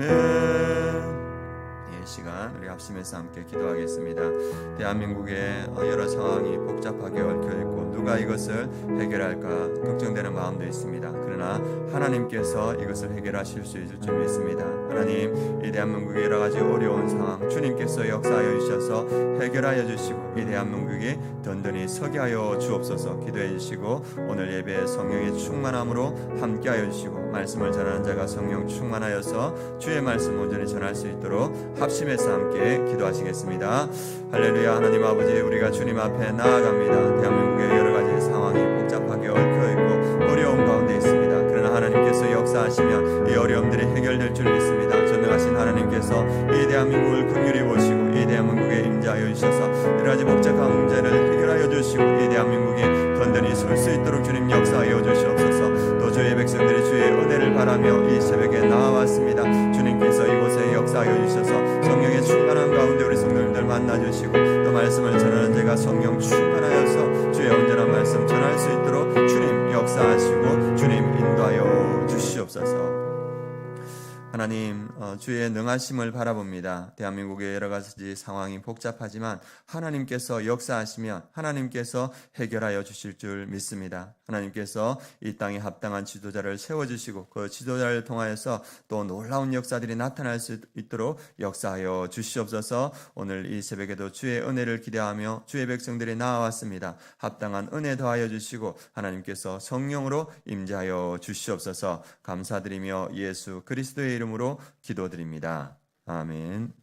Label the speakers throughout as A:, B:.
A: 아멘. 이 시간 우리 합심해서 함께 기도하겠습니다. 대한민국의 여러 상황이 복잡하게 얽혀있고 누가 이것을 해결할까 걱정되는 마음도 있습니다. 그러나 하나님께서 이것을 해결하실 수 있을 줄 믿습니다. 하나님, 이 대한민국의 여러 가지 어려운 상황 주님께서 역사하여 주셔서 해결하여 주시고 이 대한민국이 든든히 서게 하여 주옵소서. 기도해 주시고 오늘 예배 성령의 충만함으로 함께하여 주시고 말씀을 전하는 자가 성령 충만하여서 주의 말씀 온전히 전할 수 있도록 합심해서 함께 기도하시겠습니다. 할렐루야. 하나님 아버지, 우리가 주님 앞에 나아갑니다. 대한민국의 여러 가지 상황이 복잡하게 얽혀있고 어려운 가운데 있습니다. 그러나 하나님께서 역사하시면 이 어려움들이 해결될 줄 믿습니다. 전능하신 하나님께서 이 대한민국을 긍휼히 보시고 이 대한민국에 임재하여 주셔서 여러 가지 복잡한 문제를 해결하여 주시고 이 대한민국이 든든히 설 수 있도록 주님 역사하여 주시옵소서. 또 주의 백성들이 주의 은혜를 바라며 이 새벽에 나와왔습니다. 주님께서 이곳에 역사하여 주셔서 성령의 충만한 가운데 우리 성도님들 만나주시고 또 말씀을 전하는 제가 성령 충만하여서 주의 온전한 말씀 전할 수 있도록 주님 역사하시고 주님 인도하여 주시옵소서. 하나님, 주의 능하심을 바라봅니다. 대한민국의 여러 가지 상황이 복잡하지만 하나님께서 역사하시면 하나님께서 해결하여 주실 줄 믿습니다. 하나님께서 이 땅에 합당한 지도자를 세워주시고 그 지도자를 통하여서 또 놀라운 역사들이 나타날 수 있도록 역사하여 주시옵소서. 오늘 이 새벽에도 주의 은혜를 기대하며 주의 백성들이 나아왔습니다. 합당한 은혜 더하여 주시고 하나님께서 성령으로 임재하여 주시옵소서. 감사드리며 예수 그리스도의 이름으로 기도드립니다. 아멘.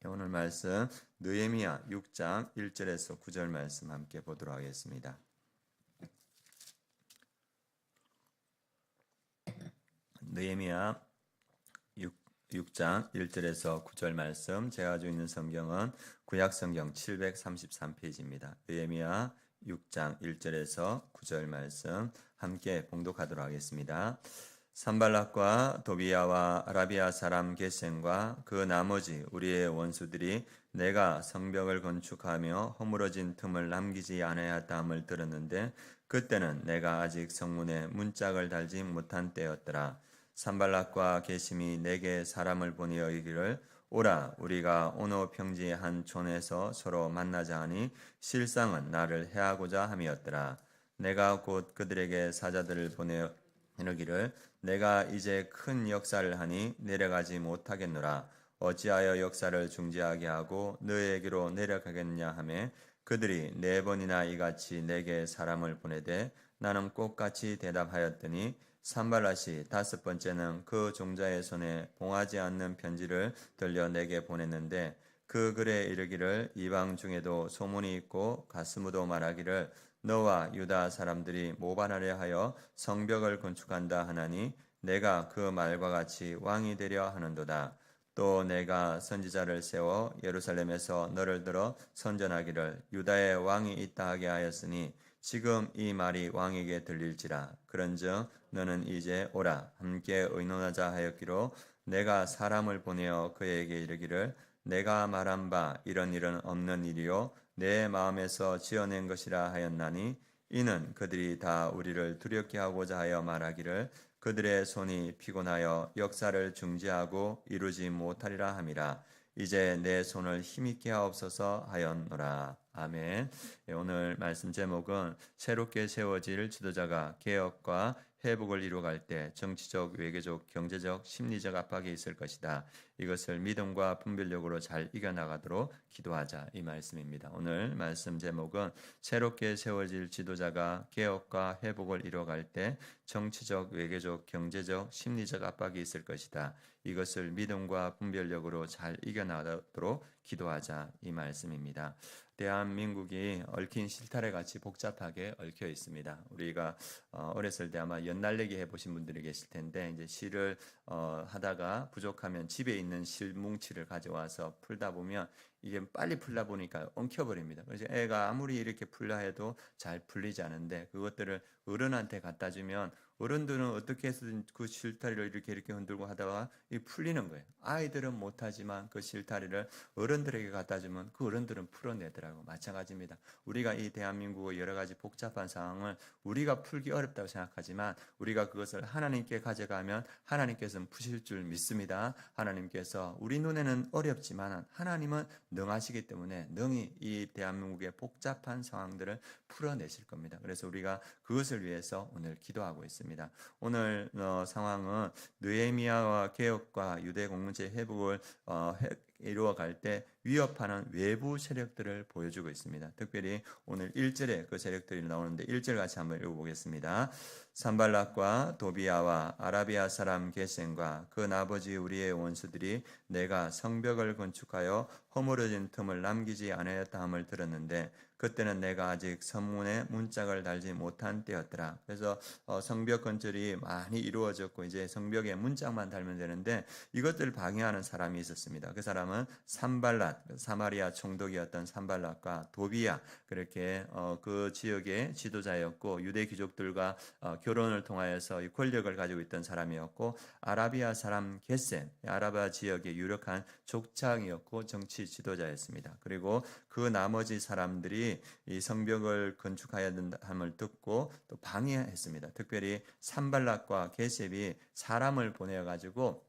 A: 오늘 말씀 느헤미야 6장 1절에서 9절 말씀 함께 보도록 하겠습니다. 느헤미야 6장 1절에서 9절 말씀, 제가 가지고 있는 성경은 구약성경 733페이지입니다. 느헤미야 6장 1절에서 9절 말씀 함께 봉독하도록 하겠습니다. 산발락과 도비야와 아라비아 사람 게셈과 그 나머지 우리의 원수들이 내가 성벽을 건축하며 허물어진 틈을 남기지 않아야함을 들었는데 그때는 내가 아직 성문에 문짝을 달지 못한 때였더라. 산발락과 게셈이 내게 사람을 보내어 이르기를 오라, 우리가 오노 평지의 한 촌에서 서로 만나자 하니 실상은 나를 해하고자 함이었더라. 내가 곧 그들에게 사자들을 보내어 이르기를 내가 이제 큰 역사를 하니 내려가지 못하겠노라. 어찌하여 역사를 중지하게 하고 너에게로 내려가겠냐 하매 그들이 4번이나 이같이 내게 사람을 보내되 나는 꼭같이 대답하였더니 산발랏이 5번째는 그 종자의 손에 봉하지 않는 편지를 들려 내게 보냈는데 그 글에 이르기를 이방 중에도 소문이 있고 가스무도 말하기를 너와 유다 사람들이 모반하려 하여 성벽을 건축한다 하나니 내가 그 말과 같이 왕이 되려 하는도다. 또 내가 선지자를 세워 예루살렘에서 너를 들어 선전하기를 유다의 왕이 있다 하게 하였으니 지금 이 말이 왕에게 들릴지라. 그런즉 너는 이제 오라 함께 의논하자 하였기로 내가 사람을 보내어 그에게 이르기를 내가 말한 바 이런 일은 없는 일이요 내 마음에서 지어낸 것이라 하였나니 이는 그들이 다 우리를 두렵게 하고자 하여 말하기를 그들의 손이 피곤하여 역사를 중지하고 이루지 못하리라 함이라. 이제 내 손을 힘있게 하옵소서 하였노라. 아멘. 오늘 말씀 제목은 새롭게 세워질 지도자가 개혁과 회복을 이루어갈 때 정치적, 외교적, 경제적, 심리적 압박이 있을 것이다. 이것을 믿음과 분별력으로 잘 이겨나가도록 기도하자, 이 말씀입니다. 오늘 말씀 제목은 새롭게 세워질 지도자가 개혁과 회복을 이루어갈 때 정치적, 외교적, 경제적, 심리적 압박이 있을 것이다. 이것을 믿음과 분별력으로 잘 이겨나가도록 기도하자, 이 말씀입니다. 대한민국이 얽힌 실타래 같이 복잡하게 얽혀 있습니다. 우리가 어렸을 때 아마 연날레기 해보신 분들이 계실 텐데 이제 실을 하다가 부족하면 집에 있는 실 뭉치를 가져와서 풀다 보면 이게 빨리 풀다 보니까 엉켜버립니다. 그래서 애가 아무리 이렇게 풀려 해도 잘 풀리지 않은데 그것들을 어른한테 갖다 주면 어른들은 어떻게 해서든 그 실타리를 이렇게 흔들고 하다가 이 풀리는 거예요. 아이들은 못하지만 그 실타리를 어른들에게 갖다 주면 그 어른들은 풀어내더라고. 마찬가지입니다. 우리가 이 대한민국의 여러 가지 복잡한 상황을 우리가 풀기 어렵다고 생각하지만 우리가 그것을 하나님께 가져가면 하나님께서는 푸실 줄 믿습니다. 하나님께서 우리 눈에는 어렵지만 하나님은 능하시기 때문에 능히 이 대한민국의 복잡한 상황들을 풀어내실 겁니다. 그래서 우리가 그것을 위해서 오늘 기도하고 있습니다. 오늘 상황은 느헤미야와 개혁과 유대 공동체 회복을 이루어갈 때 위협하는 외부 세력들을 보여주고 있습니다. 특별히 오늘 1절에 그 세력들이 나오는데 1절 같이 한번 읽어보겠습니다. 산발락과 도비야와 아라비아 사람 게셈과 그 아버지 우리의 원수들이 내가 성벽을 건축하여 허물어진 틈을 남기지 아니하였다 함을 들었는데 그때는 내가 아직 성문에 문짝을 달지 못한 때였더라. 그래서 성벽 건축이 많이 이루어졌고 이제 성벽에 문짝만 달면 되는데 이것들을 방해하는 사람이 있었습니다. 그 사람은 산발랏, 사마리아 총독이었던 산발랏과 도비야, 그렇게 그 지역의 지도자였고 유대 귀족들과 결혼을 통하여서 이 권력을 가지고 있던 사람이었고 아라비아 사람 게셈, 아라비아 지역의 유력한 족장이었고 정치 지도자였습니다. 그리고 그 나머지 사람들이 이 성벽을 건축해야 된다함을 듣고 또 방해했습니다. 특별히 산발락과 게셈이 사람을 보내어 가지고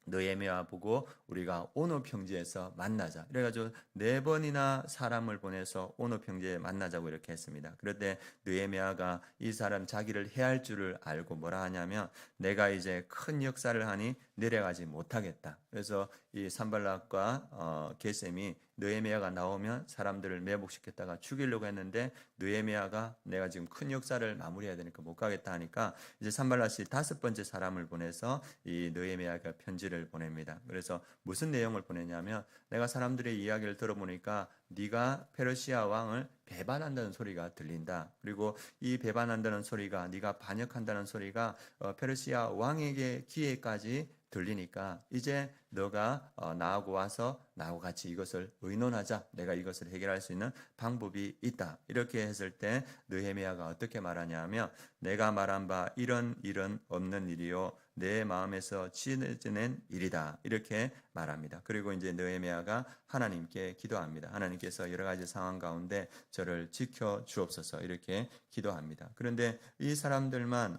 A: 느헤미야 보고 우리가 오노 평지에서 만나자. 그래가지고 4번이나 사람을 보내서 오노 평지에 만나자고 이렇게 했습니다. 그런데 느헤미야가 이 사람 자기를 해할 줄을 알고 뭐라 하냐면 내가 이제 큰 역사를 하니 내려가지 못하겠다. 그래서 이 산발락과 게셈이 느헤미야가 나오면 사람들을 매복시켰다가 죽이려고 했는데 느헤미야가 내가 지금 큰 역사를 마무리해야 되니까 못 가겠다 하니까 이제 산발락이 5번째 사람을 보내서 이 느헤미야가 편지를 보냅니다. 그래서 무슨 내용을 보내냐면 내가 사람들의 이야기를 들어보니까 네가 페르시아 왕을 배반한다는 소리가 들린다. 그리고 이 배반한다는 소리가 네가 반역한다는 소리가 페르시아 왕에게 귀에까지 들리니까 이제 너가 나하고 와서 나하고 같이 이것을 의논하자. 내가 이것을 해결할 수 있는 방법이 있다. 이렇게 했을 때 느헤미야가 어떻게 말하냐면 내가 말한 바 이런 일은 없는 일이요 내 마음에서 지어낸 일이다. 이렇게 말합니다. 그리고 이제 느헤미야가 하나님께 기도합니다. 하나님께서 여러 가지 상황 가운데 저를 지켜 주옵소서 이렇게 기도합니다. 그런데 이 사람들만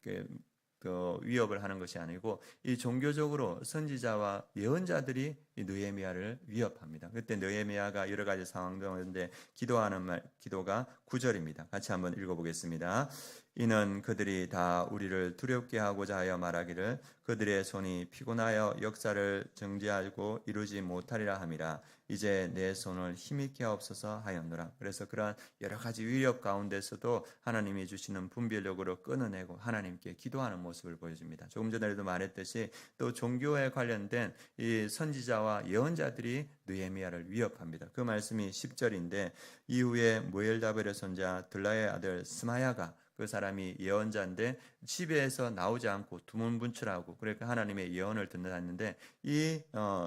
A: 그 위협을 하는 것이 아니고 이 종교적으로 선지자와 예언자들이 이 느헤미야를 위협합니다. 그때 느헤미야가 여러 가지 상황 가운데 기도하는 기도가 9절입니다. 같이 한번 읽어보겠습니다. 이는 그들이 다 우리를 두렵게 하고자 하여 말하기를 그들의 손이 피곤하여 역사를 정지하고 이루지 못하리라 함이라. 이제 내 손을 힘있게 하옵소서 하였노라. 그래서 그러한 여러 가지 위협 가운데서도 하나님이 주시는 분별력으로 끊어내고 하나님께 기도하는 모습을 보여줍니다. 조금 전에도 말했듯이 또 종교에 관련된 이 선지자와 예언자들이 느헤미야를 위협합니다. 그 말씀이 10절인데 이후에 모엘다벨의 손자 들라의 아들 스마야가 그 사람이 예언자인데 집에서 나오지 않고 두문분출하고 그러니까 하나님의 예언을 듣는다는데 이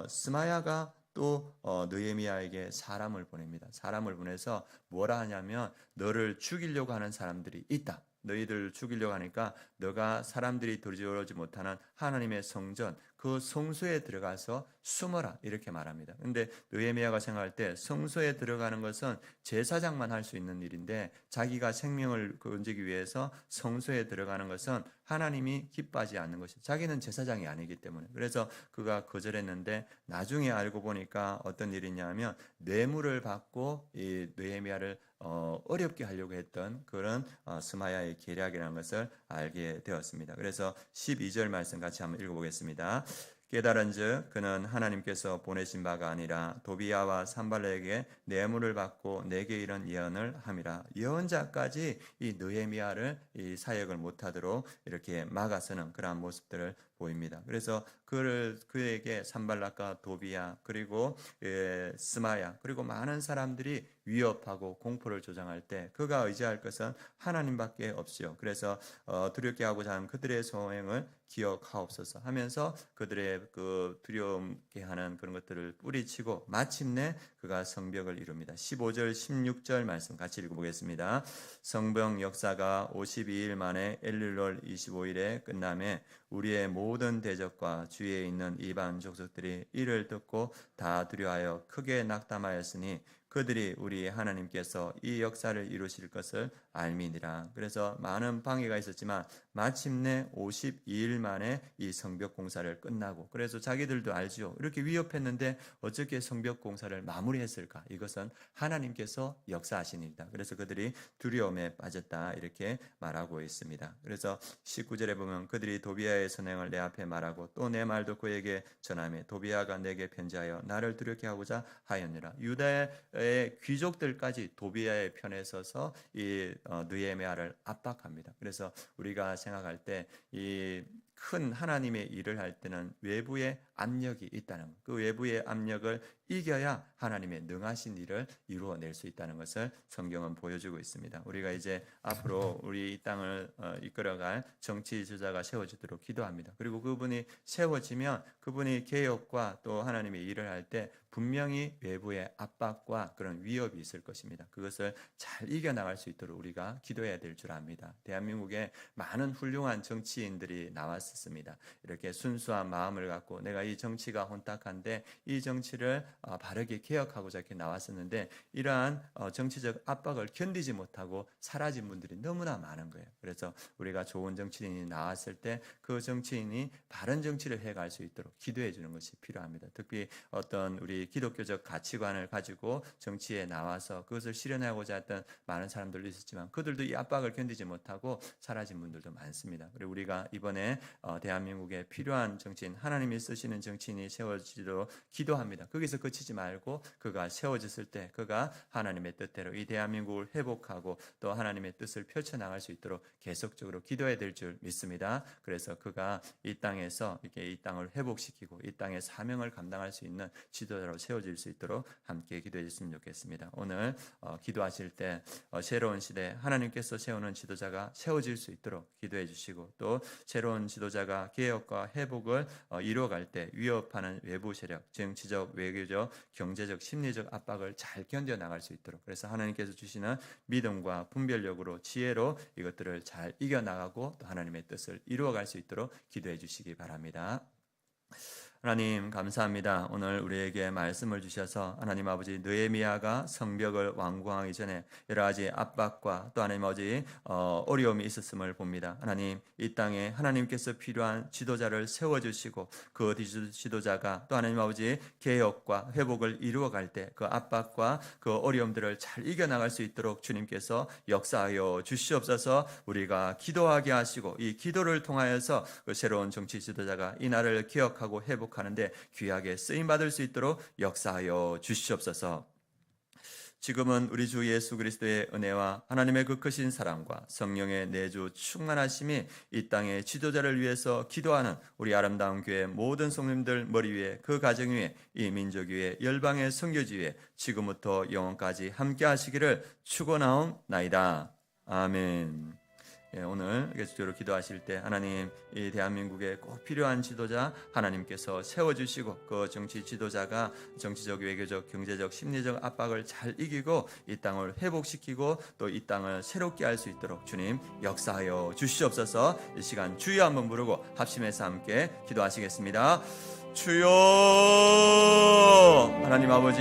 A: 스마야가 또 느헤미야에게 사람을 보냅니다. 사람을 보내서 뭐라 하냐면 너를 죽이려고 하는 사람들이 있다. 너희들 죽이려고 하니까 너가 사람들이 들여오지 못하는 하나님의 성전 그 성소에 들어가서 숨어라 이렇게 말합니다. 근데 느헤미야가 생각할 때 성소에 들어가는 것은 제사장만 할 수 있는 일인데 자기가 생명을 건지기 위해서 성소에 들어가는 것은 하나님이 기뻐하지 않는 것이 자기는 제사장이 아니기 때문에 그래서 그가 거절했는데 나중에 알고 보니까 어떤 일이냐면 뇌물을 받고 이 느헤미야를 어렵게 하려고 했던 그런 스마야의 계략이라는 것을 알게 되었습니다. 그래서 12절 말씀 같이 한번 읽어보겠습니다. 깨달은즉 그는 하나님께서 보내신 바가 아니라 도비야와 산발락에게 뇌물을 받고 내게 이런 예언을 함이라. 예언자까지 이 느헤미야를 이 사역을 못하도록 이렇게 막아서는 그러한 모습들을 보입니다. 그래서 그에게 산발락과 도비야 그리고 스마야 그리고 많은 사람들이 위협하고 공포를 조장할 때 그가 의지할 것은 하나님밖에 없지요. 그래서 두렵게 하고자 하는 그들의 소행을 기억하옵소서 하면서 그들의 그 두려움게 하는 그런 것들을 뿌리치고 마침내 그가 성벽을 이룹니다. 15절 16절 말씀 같이 읽어보겠습니다. 성벽 역사가 52일 만에 엘릴월 25일에 끝남에 우리의 모든 대적과 주위에 있는 이방 족속들이 이를 듣고 다 두려워하여 크게 낙담하였으니 그들이 우리 하나님께서 이 역사를 이루실 것을 알미니라. 그래서 많은 방해가 있었지만 마침내 52일 만에 이 성벽 공사를 끝나고, 그래서 자기들도 알지요. 이렇게 위협했는데 어떻게 성벽 공사를 마무리했을까? 이것은 하나님께서 역사하신 일이다. 그래서 그들이 두려움에 빠졌다 이렇게 말하고 있습니다. 그래서 19절에 보면 그들이 도비아의 선행을 내 앞에 말하고 또 내 말도 그에게 전하며 도비아가 내게 편지하여 나를 두렵게 하고자 하였느라. 유다의 귀족들까지 도비아의 편에 서서 이 느헤미야를 압박합니다. 그래서 우리가 생각할 때 이 큰 하나님의 일을 할 때는 외부의 압력이 있다는 것, 그 외부의 압력을 이겨야 하나님의 능하신 일을 이루어낼 수 있다는 것을 성경은 보여주고 있습니다. 우리가 이제 앞으로 우리 이 땅을 이끌어갈 정치 지도자가 세워지도록 기도합니다. 그리고 그분이 세워지면 그분이 개혁과 또 하나님의 일을 할 때 분명히 외부의 압박과 그런 위협이 있을 것입니다. 그것을 잘 이겨나갈 수 있도록 우리가 기도해야 될 줄 압니다. 대한민국에 많은 훌륭한 정치인들이 나왔었습니다. 이렇게 순수한 마음을 갖고 내가 이 정치가 혼탁한데 이 정치를 바르게 개혁하고자 이렇게 나왔었는데 이러한 정치적 압박을 견디지 못하고 사라진 분들이 너무나 많은 거예요. 그래서 우리가 좋은 정치인이 나왔을 때 그 정치인이 바른 정치를 해갈 수 있도록 기도해 주는 것이 필요합니다. 특히 어떤 우리 기독교적 가치관을 가지고 정치에 나와서 그것을 실현하고자 했던 많은 사람들도 있었지만 그들도 이 압박을 견디지 못하고 사라진 분들도 많습니다. 그리고 우리가 이번에 대한민국에 필요한 정치인, 하나님이 쓰시는 정치인이 세워지도록 기도합니다. 거기서 그치지 말고 그가 세워졌을 때 그가 하나님의 뜻대로 이 대한민국을 회복하고 또 하나님의 뜻을 펼쳐나갈 수 있도록 계속적으로 기도해야 될 줄 믿습니다. 그래서 그가 이 땅에서 이렇게 이 땅을 회복시키고 이 땅의 사명을 감당할 수 있는 지도자로 세워질 수 있도록 함께 기도해 주셨으면 좋겠습니다. 오늘 기도하실 때 새로운 시대 하나님께서 세우는 지도자가 세워질 수 있도록 기도해 주시고 또 새로운 지도자가 개혁과 회복을 이루어갈 때 위협하는 외부 세력, 정치적, 외교적, 경제적, 심리적 압박을 잘 견뎌나갈 수 있도록, 그래서 하나님께서 주시는 믿음과 분별력으로 지혜로 이것들을 잘 이겨나가고 또 하나님의 뜻을 이루어갈 수 있도록 기도해 주시기 바랍니다. 하나님 감사합니다. 오늘 우리에게 말씀을 주셔서 하나님 아버지 느헤미야가 성벽을 완공하기 전에 여러 가지 압박과 또 하나님 아버지 어려움이 있었음을 봅니다. 하나님 이 땅에 하나님께서 필요한 지도자를 세워주시고 그 지도자가 또 하나님 아버지 개혁과 회복을 이루어갈 때 그 압박과 그 어려움들을 잘 이겨나갈 수 있도록 주님께서 역사하여 주시옵소서. 우리가 기도하게 하시고 이 기도를 통하여서 그 새로운 정치 지도자가 이 나라를 기억하고 회복하는데 귀하게 쓰임받을 수 있도록 역사하여 주시옵소서. 지금은 우리 주 예수 그리스도의 은혜와 하나님의 그 크신 사랑과 성령의 내주 충만하심이 이 땅의 지도자를 위해서 기도하는 우리 아름다운 교회 모든 성도님들 머리 위에, 그 가정 위에, 이 민족 위에, 열방의 선교지 위에 지금부터 영원까지 함께 하시기를 축원하옵나이다. 아멘. 오늘 계속적으로 기도하실 때 하나님 이 대한민국에 꼭 필요한 지도자 하나님께서 세워주시고 그 정치 지도자가 정치적, 외교적, 경제적, 심리적 압박을 잘 이기고 이 땅을 회복시키고 또 이 땅을 새롭게 할 수 있도록 주님 역사하여 주시옵소서. 이 시간 주여 한번 부르고 합심해서 함께 기도하시겠습니다. 주여. 하나님 아버지